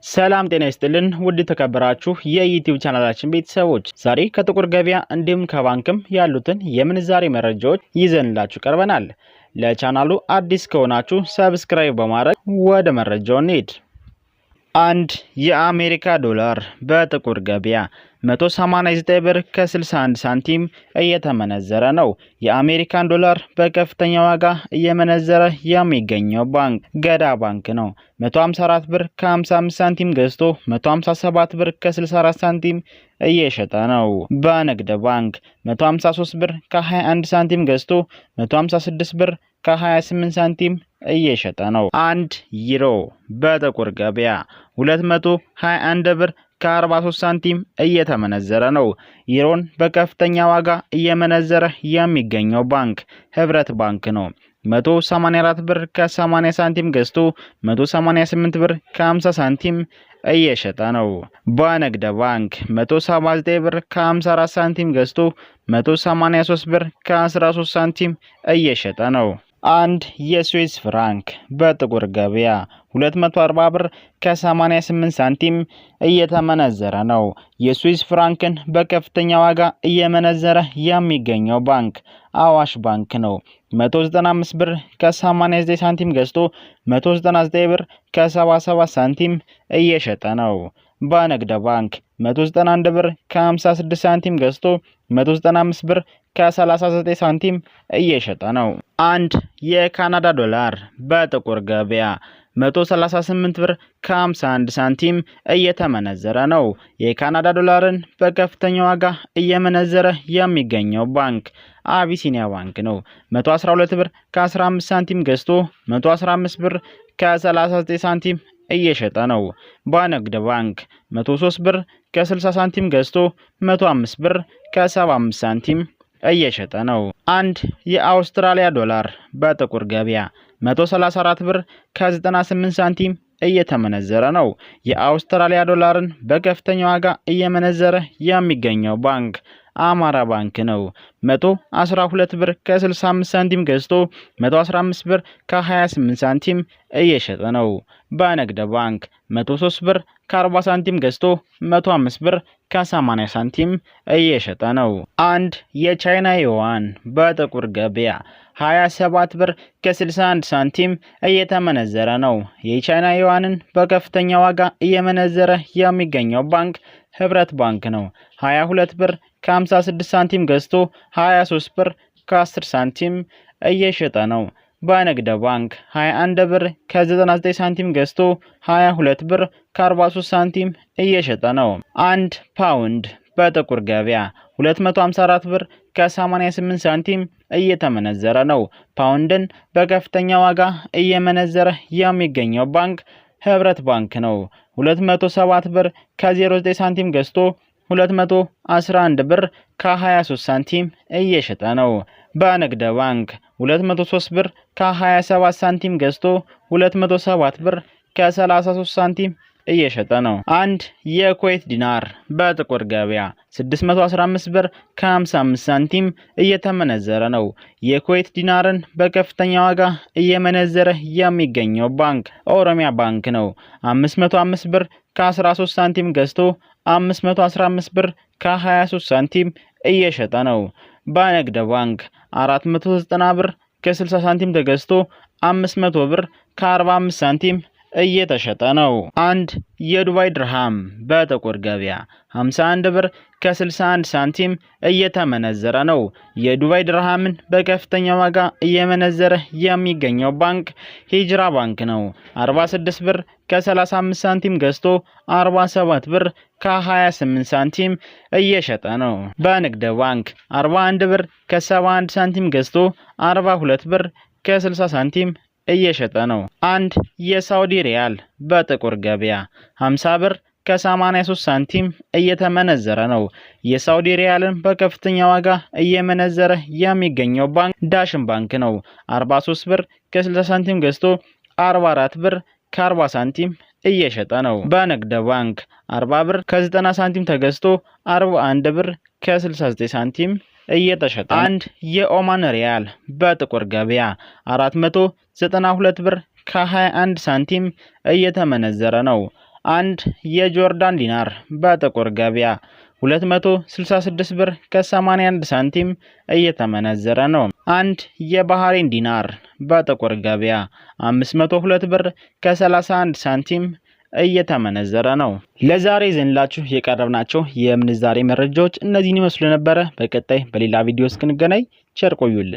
ሰላም ጤና ይስጥልን ውድ ተከበራችሁ የዩቲዩብ ቻናላችን ቤተሰቦች ዛሬ ከጥቁር ገበያ እንዲሁም ከባንክም ያሉትን የምንዛሬ መረጃዎች ይዘንላችሁ ቀርበናል። ለቻናሉ አዲስ ከሆናችሁ ሰብስክራይብ በማድረግ ወደ መረጃው እንሂድ። አንድ የአሜሪካ ዶላር በጥቁር ገበያ 189 ብር ከ61 ሳንቲም እየተመነዘረ ነው። የአሜሪካን ዶላር በከፍተኛ ዋጋ እየመነዘረ የሚገኘው ባንክ ገዳ ባንክ ነው። 154 ብር ከ55 ሳንቲም ገዝቶ 157 ብር ከ64 ሳንቲም እየሸጠ ነው። በንግድ ባንክ 153 ብር ከ21 ሳንቲም ገዝቶ 156 ብር ከ28 ሳንቲም እየሸጠ ነው። አንድ ዩሮ በጥቁር ገበያ 221 ብር ከ43 ሳንቲም እየተመነዘረ ነው። ዩሮን በከፍተኛ ዋጋ እየመነዘረ የሚገኘው ባንክ ህብረት ባንክ ነው። 184 ብር ከ80 ሳንቲም ገዝቶ 188 ብር ከ50 ሳንቲም እየሸጠ ነው። በንግድ ባንክ 179 ብር ከ54 ሳንቲም ገዝቶ 183 ብር ከ13 ሳንቲም እየሸጠ ነው። አንድ የስዊስ ፍራንክ በጥቁር ገበያ 240 ብር ከ88 ሳንቲም እየተመነዘረ ነው። የስዊስ ፍራንክን በከፍተኛ ዋጋ እየመነዘረ የሚገኘው ባንክ አዋሽ ባንክ ነው። 195 ብር ከ89 ሳንቲም ገዝቶ 199 ብር ከ77 ሳንቲም እየሸጠ ነው። በንግድ ባንክ 191 ብር ከ56 ሳንቲም ገዝቶ 195 ብር ከ39 ሳንቲም እየሸጠ ነው። አንድ የካናዳ ዶላር በጥቁር ገበያ 138 ብር ከ51 ሳንቲም እየተመነዘረ ነው። የካናዳ ዶላርን በከፍተኛ ዋጋ እየመነዘረ የሚገኘው ባንክ አቢሲኒያ ባንክ ነው። 112 ብር ከ15 ሳንቲም ገዝቶ 115 ብር ከ39 ሳንቲም እየሸጠ ነው። በንግድ ባንክ 103 ብር ከ60 ሳንቲም ገዝቶ 105 ብር ከ75 ሳንቲም እየሸጠ ነው። አንድ የአውስትራሊያ ዶላር በጥቁር ገበያ 134 ብር ከ98 ሳንቲም እየተመነዘረ ነው። የአውስትራሊያ ዶላርን በከፍተኛ ዋጋ እየመነዘረ የሚገኘው ባንክ አማራ ባንክ ነው። 112 ብር ከ65 ሳንቲም ገዝቶ 115 ብር ከ28 ሳንቲም እየሸጠ ነው። በንግድ ባንክ 103 ብር ከ40 ሳንቲም ገዝቶ 105 ብር ከ80 ሳንቲም እየሸጠ ነው። አንድ የቻይና ዩዋን በጥቁር ገበያ 27 ብር ከ61 ሳንቲም እየተመነዘረ ነው። የቻይና ዩዋንን በከፍተኛ ዋጋ እየመነዘረ የሚገኘው ባንክ ህብረት ባንክ ነው። 22 ብር ከ56 ሳንቲም ገዝቶ 23 ብር ከ10 ሳንቲም እየሸጠ ነው። በንግድ ባንክ 21 ብር ከ99 ሳንቲም ገዝቶ 22 ብር ከ43 ሳንቲም እየሸጠ ነው። አንድ ፓውንድ በጥቁር ገበያ 254 ብር ከ88 ሳንቲም እየተመነዘረ ነው። ፓውንድን በከፍተኛ ዋጋ እየመነዘረ የሚገኘው ባንክ ህብረት ባንክ ነው። 207 ብር ከ09 ሳንቲም ገዝቶ 211 ብር ከ23 ሳንቲም እየሸጠ ነው። በንግድ ባንክ 203 ብር ከ27 ሳንቲም ገዝቶ 207 ብር ከ33 ሳንቲም እየሸጠ ነው። አንድ የኩዌት ዲናር በጥቁር ገበያ 615 ብር ከ55 ሳንቲም እየተመነዘረ ነው። የኩዌት ዲናርን በከፍተኛ ዋጋ እየመነዘረ የሚገኘው ባንክ ኦሮሚያ ባንክ ነው። 505 ብር ከ13 ሳንቲም ገዝቶ 515 ብር ከ23 ሳንቲም እየሸጠ ነው። በንግድ ባንክ 490 ብር ከ60 ሳንቲም ተገዝቶ 500 ብር ከ45 ሳንቲም እየተሸጠ ነው። አንድ የዱባይ ድርሃም በጥቁር ገበያ 51 ብር ከ61 ሳንቲም እየተመነዘረ ነው። የዱባይ ድርሃምን በከፍተኛ ዋጋ እየመነዘረ የሚገኘው ባንክ ሂጅራ ባንክ ነው። 46 ብር ከ35 ሳንቲም ገዝቶ 47 ብር ከ28 ሳንቲም እየሸጠ ነው። በንግድ ባንክ 41 ብር ከ71 ሳንቲም ገዝቶ 42 ብር ከ60 ሳንቲም እየሸጠ ነው። አንድ የሳውዲ ሪያል በጥቁር ገበያ 50 ብር ከ83 ሳንቲም እየተመነዘረ ነው። የሳውዲ ሪያልን በከፍተኛ ዋጋ እየመነዘረ የሚገኘው ባንክ ዳሽን ባንክ ነው። 43 ብር ከ60 ሳንቲም ገዝቶ 44 ብር ከ40 ሳንቲም እየሸጠ ነው። በንግድ ባንክ 40 ብር ከ90 ሳንቲም ተገዝቶ 41 ብር ከ69 ሳንቲም እየተሸጠ። አንድ የኦማን ሪያል በጥቁር ገበያ 492 ብር ከ21 ሳንቲም እየተመነዘረ ነው። አንድ የጆርዳን ዲናር በጥቁር ገበያ 266 ብር ከ81 ሳንቲም እየተመነዘረ ነው። አንድ የባህሬን ዲናር በጥቁር ገበያ 502 ብር ከ31 ሳንቲም እየተመነዘረ ነው። ለዛሬ ይዘንላችሁ የቀረብናቸው የምንዛሬ መረጃዎች እነዚህን ይመስሉ ነበረ። በቀጣይ በሌላ ቪዲዮ እስክንገናኝ ቸር ቆዩልን።